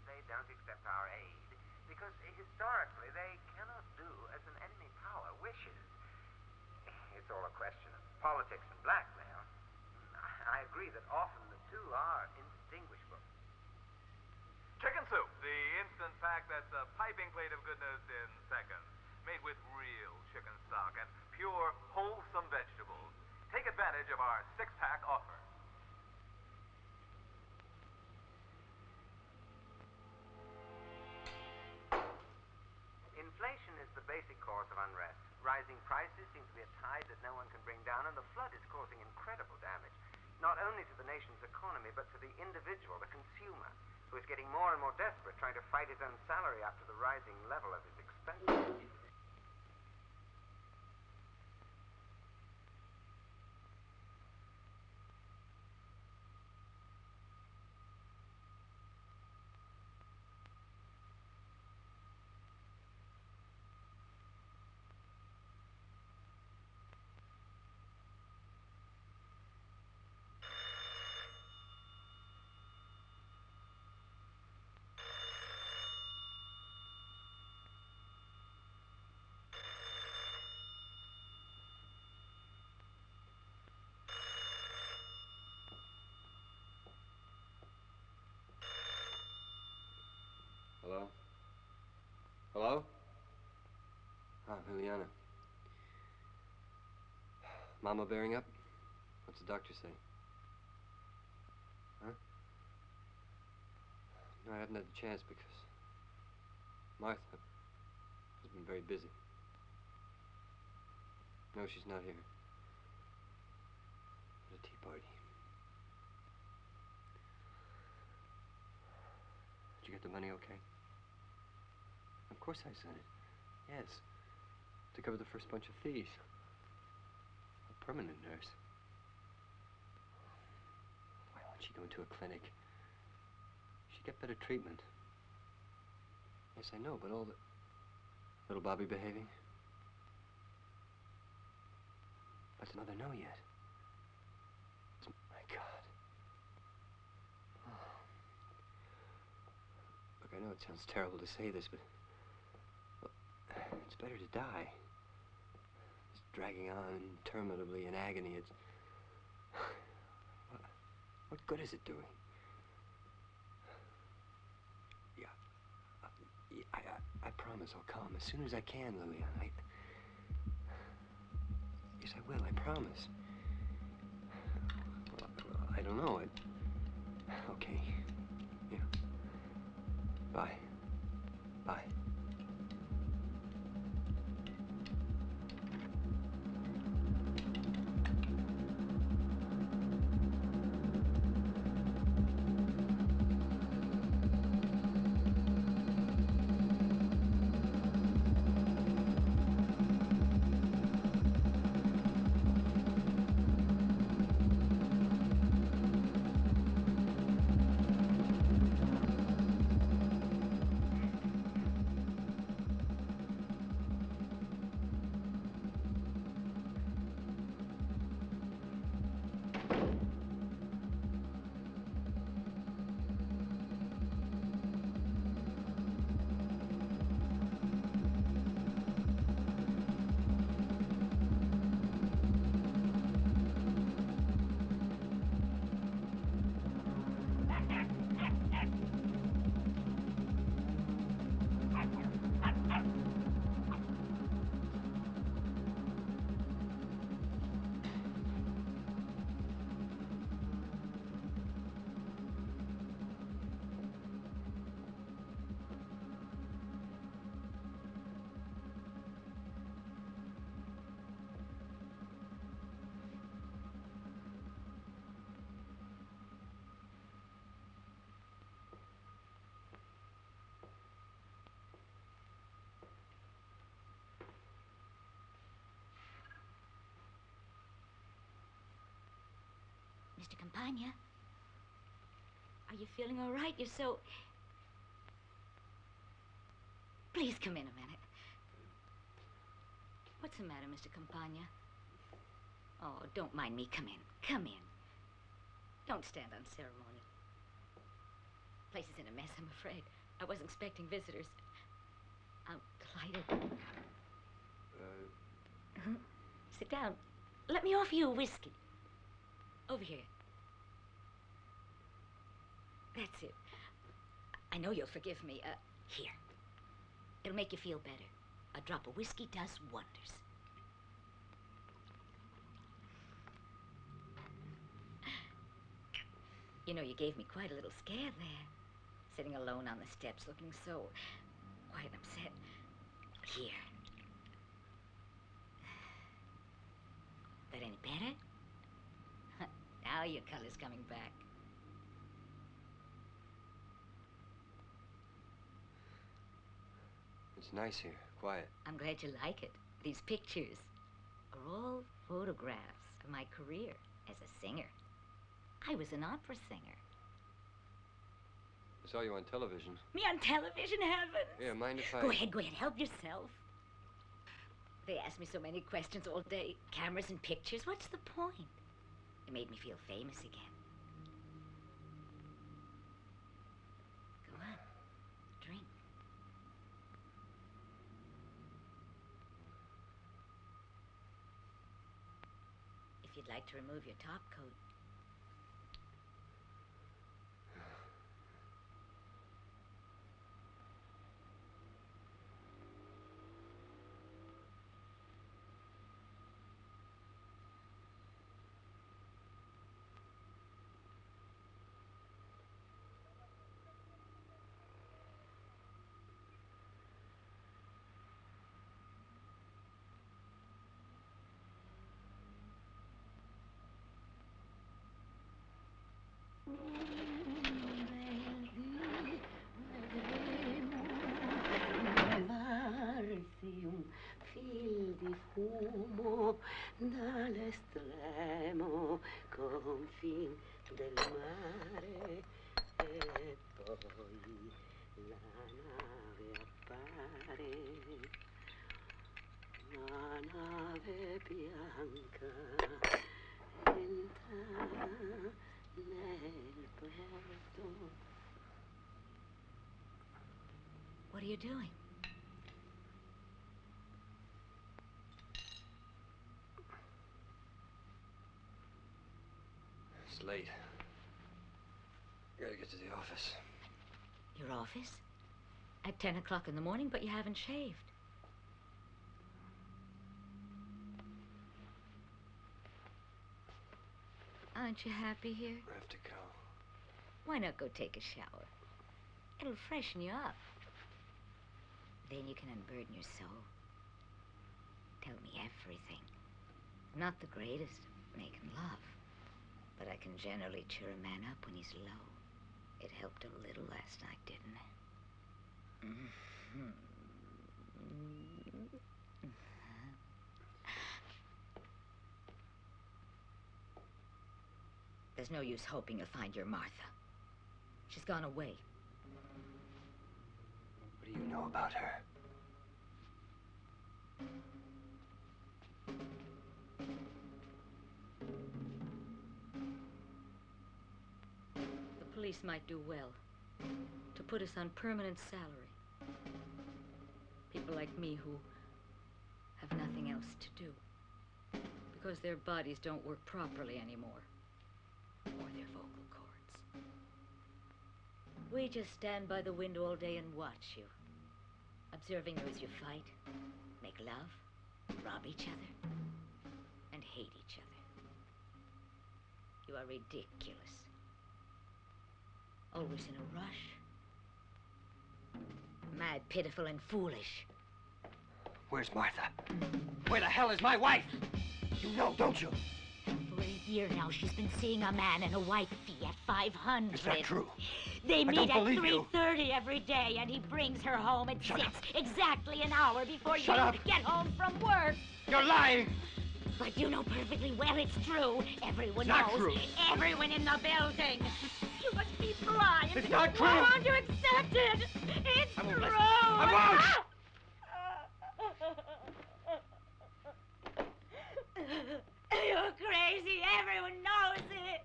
They don't accept our aid because historically they cannot do as an enemy power wishes. It's all a question of politics and blackmail. I agree that often the two are indistinguishable. Chicken soup, the instant pack that's a piping plate of goodness in seconds. Made with real chicken stock and pure, wholesome vegetables. Take advantage of our 6-pack offer. Inflation is the basic cause of unrest. Rising prices seem to be a tide that no one can bring down, and the flood is causing incredible damage, not only to the nation's economy, but to the individual, the consumer, who is getting more and more desperate trying to fight his own salary up to the rising level of his expenses. Hello? Hello? Ah, Liliana. Mama bearing up? What's the doctor say? Huh? No, I haven't had the chance because Martha has been very busy. No, she's not here. At a tea party. Did you get the money okay? Of course I sent it. Yes. To cover the first bunch of fees. A permanent nurse. Why won't she go into a clinic? She'd get better treatment. Yes, I know, but all the... Little Bobby behaving? That's another no yet. My God. Oh. Look, I know it sounds terrible to say this, but... Well, it's better to die. It's dragging on interminably in agony. It's... What good is it doing? Yeah. I promise I'll come as soon as I can, Lillian. Yes, I will. I promise. Well, I don't know. Okay. Yeah. Bye. Bye. Mr. Campagna, are you feeling all right? You're so... Please come in a minute. What's the matter, Mr. Campagna? Oh, don't mind me. Come in. Come in. Don't stand on ceremony. Place is in a mess, I'm afraid. I wasn't expecting visitors. I'm delighted. Sit down. Let me offer you a whiskey. Over here. That's it. I know you'll forgive me. Here. It'll make you feel better. A drop of whiskey does wonders. You know, you gave me quite a little scare there. Sitting alone on the steps, looking so quite upset. Here. That any better? Now your color's coming back. It's nice here, quiet. I'm glad you like it. These pictures are all photographs of my career as a singer. I was an opera singer. I saw you on television. Me on television, heavens? Yeah, mind if I... Go ahead, help yourself. They asked me so many questions all day. Cameras and pictures, what's the point? It made me feel famous again. Go on, drink. If you'd like to remove your top coat. Un fil di fumo dall'estremo confin del mare e poi la nave appare, la nave bianca entra nel porto. What are you doing? It's late. Gotta get to the office. Your office? At 10 o'clock in the morning, but you haven't shaved. Aren't you happy here? I have to go. Why not go take a shower? It'll freshen you up. Then you can unburden your soul. Tell me everything. I'm not the greatest at making love, but I can generally cheer a man up when he's low. It helped a little last night, didn't it? There's no use hoping you'll find your Martha. She's gone away. What do you know about her? The police might do well to put us on permanent salary. People like me who have nothing else to do because their bodies don't work properly anymore, or their vocal cords. We just stand by the window all day and watch you, observing you as you fight, make love, rob each other, and hate each other. You are ridiculous. Always in a rush. Mad, pitiful, and foolish. Where's Martha? Where the hell is my wife? You know, don't you? For a year now, she's been seeing a man in a white fee at 500. It's not true. They meet at believe you. 3:30 every day, and he brings her home at 6, exactly an hour before Shut you up. get home from work. You're lying! But you know perfectly well it's true. Everyone Not knows. true. Everyone in the building. You must be blind. It's not true. Why won't you accept it? It's I won't true. listen. I won't. You're crazy. Everyone knows it.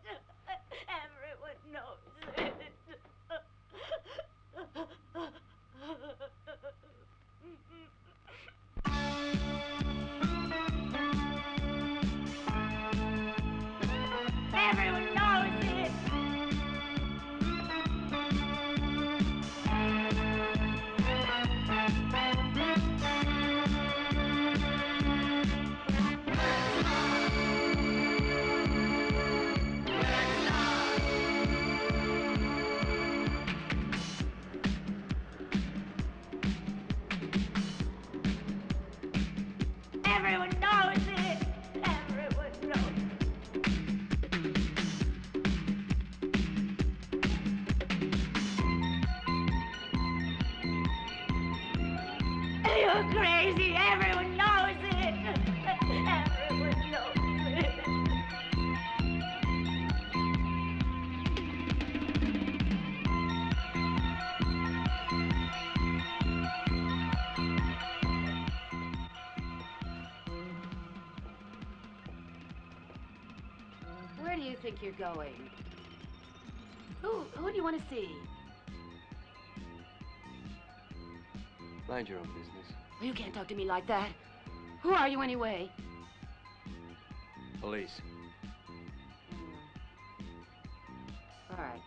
Everyone knows it. Everyone knows it. Everyone knows it. Everyone knows it. You're crazy. Everyone knows it. Everyone knows it. Where do you think you're going? Who do you want to see? Mind your own business. Well, you can't talk to me like that. Who are you anyway? Police. All right.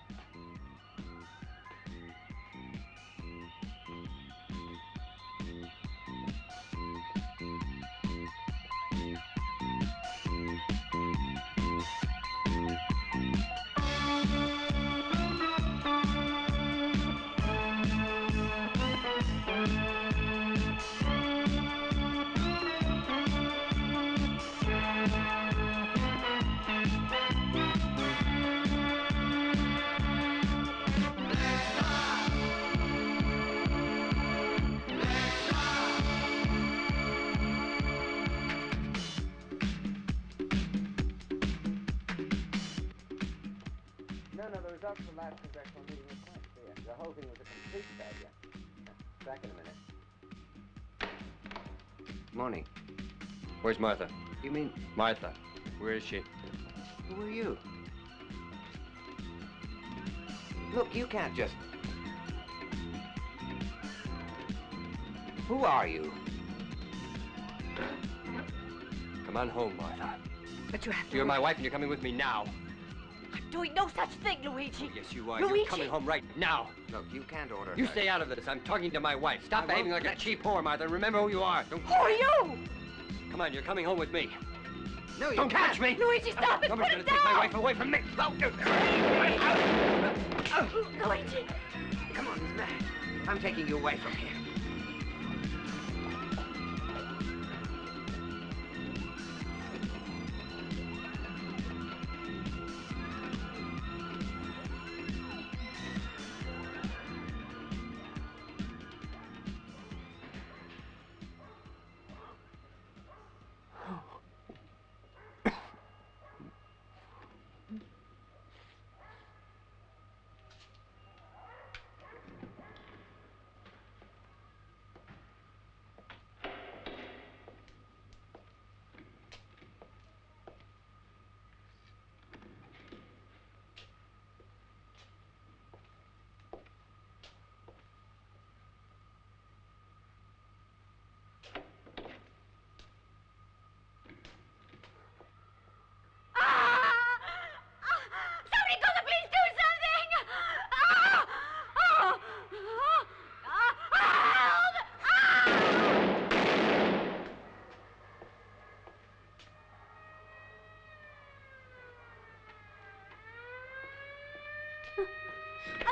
None of the results of the last congressional meeting were quite clear. The whole thing was a complete failure. Back in a minute. Morning. Where's Martha? You mean... Martha. Where is she? Who are you? Look, you can't just... Who are you? Come on home, Martha. But you have to... You're my wife and you're coming with me now. I'm doing no such thing, Luigi. Yes, you are. Luigi. You're coming home right now. Look, you can't order You her. stay out of this. I'm talking to my wife. Stop I behaving won't like a let cheap whore, Martha. Remember who you are. Don't... Who are you? Come on, you're coming home with me. No, you Don't can't. touch me! Luigi, stop it! Somebody's Put gonna it take my down! wife away from me. Luigi! Come on, he's mad. I'm taking you away from here.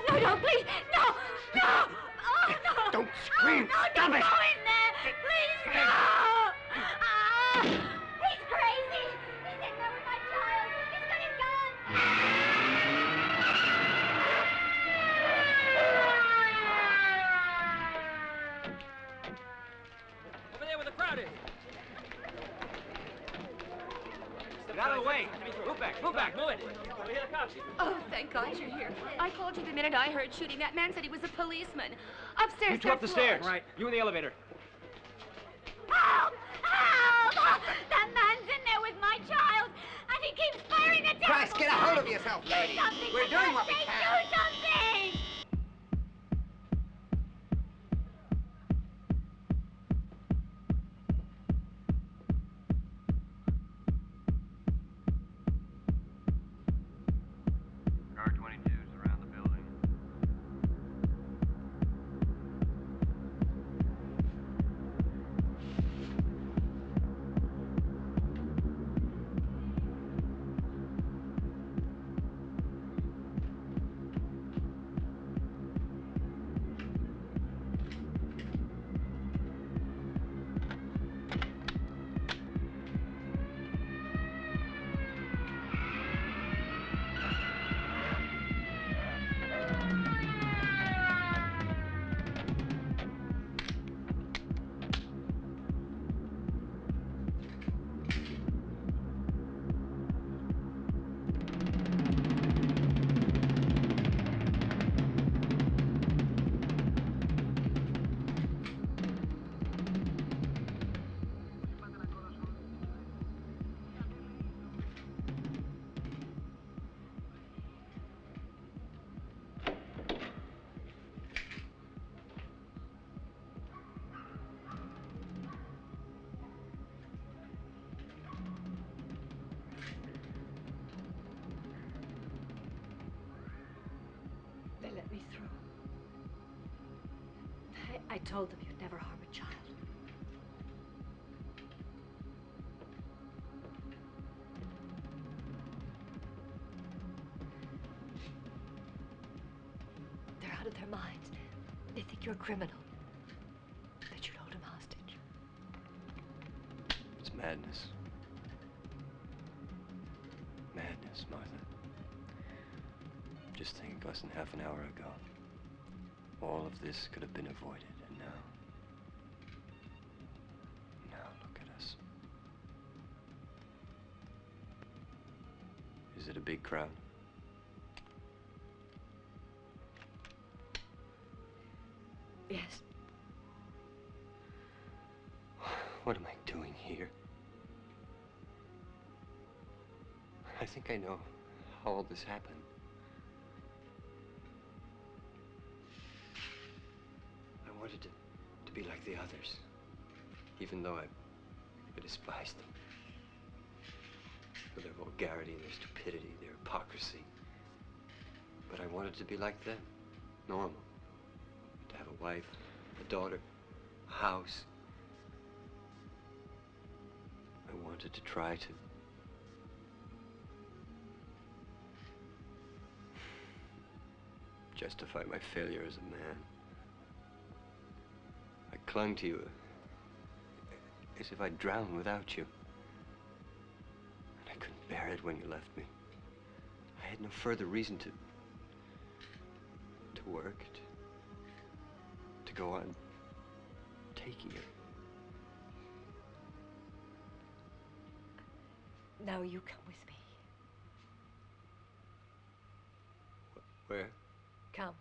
No, no, please, no, no! Oh, no! Don't scream! Oh, no, Stop don't it! go in there! Please, no! He's crazy! He's in there with my child! He's got a gun! Over there with the crowd is. Move back, move it. We hear the cops. Oh, thank God you're here. I called you the minute I heard shooting. That man said he was a policeman. Upstairs. You two up the third floor. stairs. Right. You in the elevator. Help! Help! That man's in there with my child, and he keeps firing at Christ, get a hold of yourself, lady. Do something, We're for doing God's what we sake, can. Do something! Car 22's around the building. They let me through. I told them you'd never harm a child. They're out of their minds. They think you're a criminal. That you'd hold him hostage. It's madness. Madness, Martha. Just think, less than half an hour ago, all of this could have been avoided, and now look at us. Is it a big crowd? Yes. What am I doing here? I think I know how all this happened. I wanted to be like the others, even though I despised them. For their vulgarity, their stupidity, their hypocrisy. But I wanted to be like them, normal. To have a wife, a daughter, a house. I wanted to try to justify my failure as a man. I clung to you as if I'd drown without you. And I couldn't bear it when you left me. I had no further reason to work, to go on taking it. Now you come with me. Where? Come.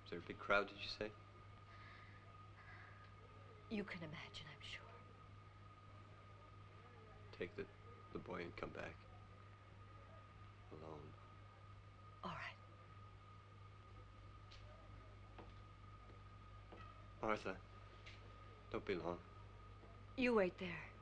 Is there a big crowd, did you say? You can imagine, I'm sure. Take the boy and come back. Alone. All right. Martha, don't be long. You wait there.